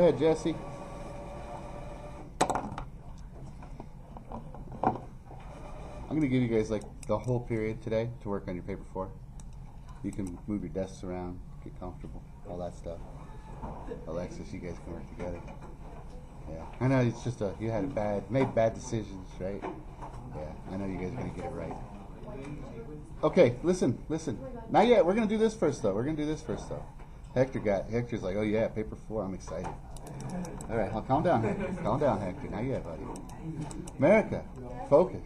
Go ahead, Jesse. I'm going to give you guys like the whole period today to work on your paper 4. You can move your desks around, get comfortable, all that stuff. Alexis, you guys can work together. Yeah, I know it's just you had made bad decisions, right? Yeah, I know you guys are going to get it right. Okay, listen. Not yet. We're going to do this first, though. Hector's like, oh yeah, paper 4. I'm excited. All right, well, calm down, Hector. Not yet, buddy. America, focus.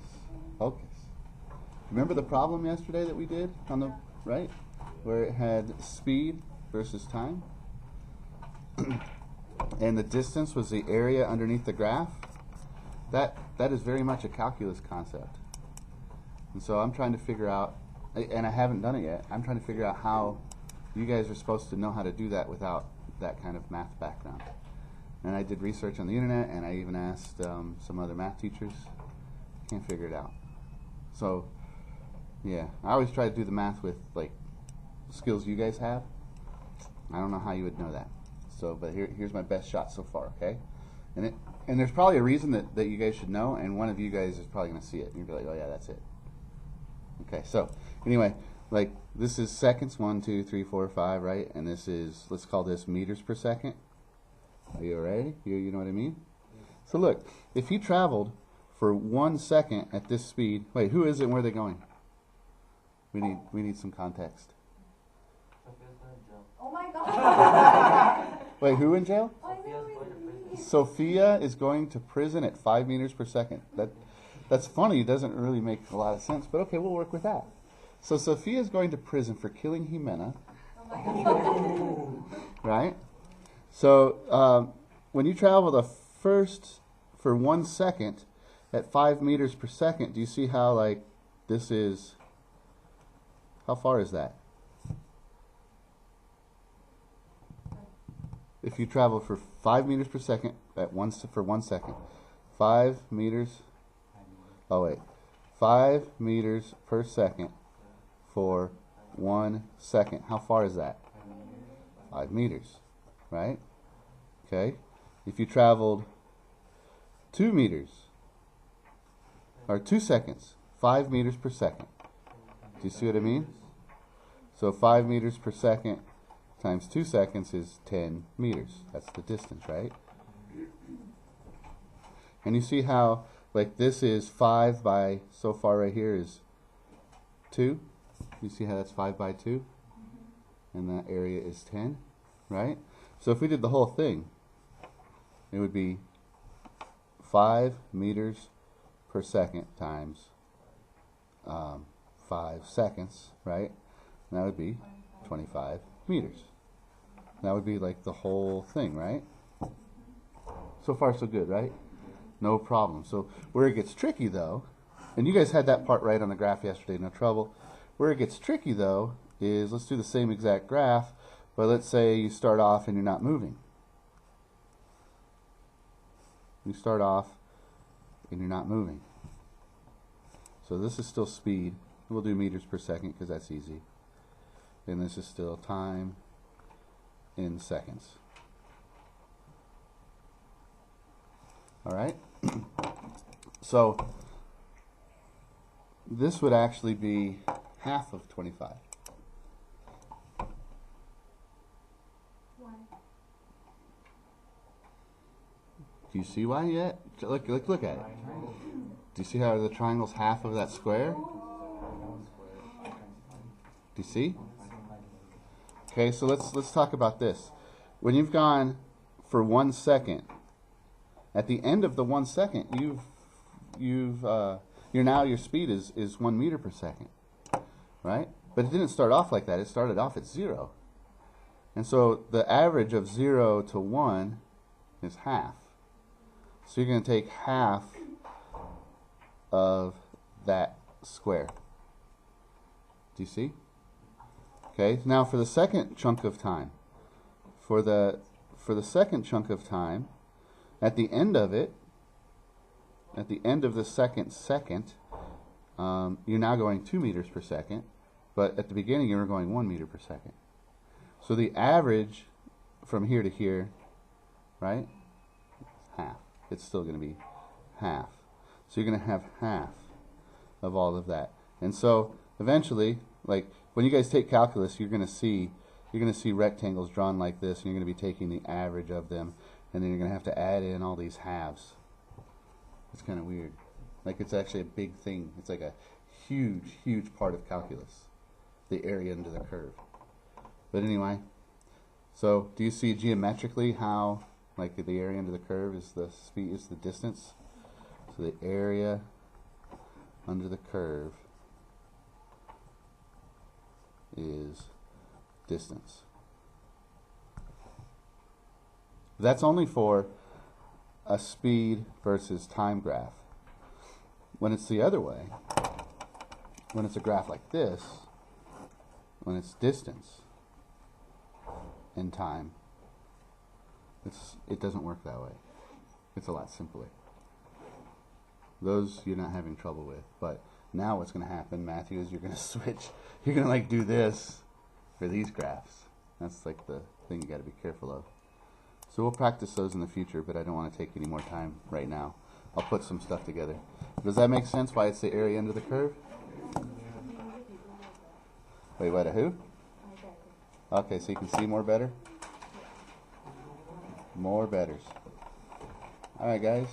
Remember the problem yesterday that we did on the right, where it had speed versus time, and the distance was the area underneath the graph. That is very much a calculus concept, and so I'm trying to figure out, and I haven't done it yet. I'm trying to figure out how you guys are supposed to know how to do that without that kind of math background. And I did research on the internet, and I even asked some other math teachers. Can't figure it out. So, yeah, I always try to do the math with like skills you guys have. I don't know how you would know that. So, but here's my best shot so far, okay? And there's probably a reason that you guys should know, and one of you guys is probably going to see it, and you'll be like, oh yeah, that's it. Okay, so anyway, like this is seconds, 1, 2, 3, 4, 5, right? And this is, let's call this meters per second. Are you ready? You know what I mean? So look, if you traveled for 1 second at this speed, wait, who is it and where are they going? We need some context. Oh my god! Wait, who in jail? Sophia is going to prison at 5 meters per second. That's funny. It doesn't really make a lot of sense, but okay, we'll work with that. So Sophia is going to prison for killing Jimena. Oh my god. Right? So when you travel for 1 second at 5 meters per second, do you see how like this is, how far is that? If you travel for 5 meters per second for 1 second, 5 meters, oh wait, 5 meters per second for 1 second. How far is that? 5 meters, right? Okay. If you traveled 2 meters, or 2 seconds, 5 meters per second. Do you see what I mean? So 5 meters per second times 2 seconds is 10 meters. That's the distance, right? And you see how, like, this is 5 by, so far right here is 2. You see how that's 5 by 2? And that area is 10, right? So if we did the whole thing, it would be 5 meters per second times 5 seconds, right? And that would be 25 meters. That would be like the whole thing, right? So far so good, right? No problem. So where it gets tricky though, and you guys had that part right on the graph yesterday, no trouble. Where it gets tricky though is, let's do the same exact graph, but let's say you start off and you're not moving. You start off and you're not moving. So this is still speed. We'll do meters per second because that's easy. And this is still time in seconds. All right? So this would actually be half of 25. Why? Do you see why yet? Look at it. Do you see how the triangle's half of that square? Do you see? Okay, so let's talk about this. When you've gone for 1 second, at the end of the 1 second, your speed is 1 meter per second, right? But it didn't start off like that. It started off at 0, and so the average of 0 to 1 is half. So you're going to take half of that square. Do you see? Okay, now for the second chunk of time, for the second chunk of time, at the end of it, at the end of the second, you're now going 2 meters per second, but at the beginning you were going 1 meter per second. So the average from here to here right? Half. It's still going to be half. So you're going to have half of all of that. And so eventually, like when you guys take calculus, you're going to see rectangles drawn like this, and you're going to be taking the average of them, and then you're going to have to add in all these halves. It's kind of weird. Like it's actually a big thing. It's like a huge, huge part of calculus, the area under the curve. But anyway, so do you see geometrically how like the area under the curve is the speed, is the distance? So the area under the curve is distance. That's only for a speed versus time graph. When it's the other way, when it's a graph like this, when it's distance and time, it doesn't work that way. It's a lot simpler. Those you're not having trouble with. But now what's going to happen, Matthew, is you're going to switch. You're going to like do this for these graphs. That's like the thing you got to be careful of. So we'll practice those in the future, but I don't want to take any more time right now. I'll put some stuff together. Does that make sense why it's the area under the curve? Wait, what, a who? Okay, so you can see more better? More betters. All right, guys.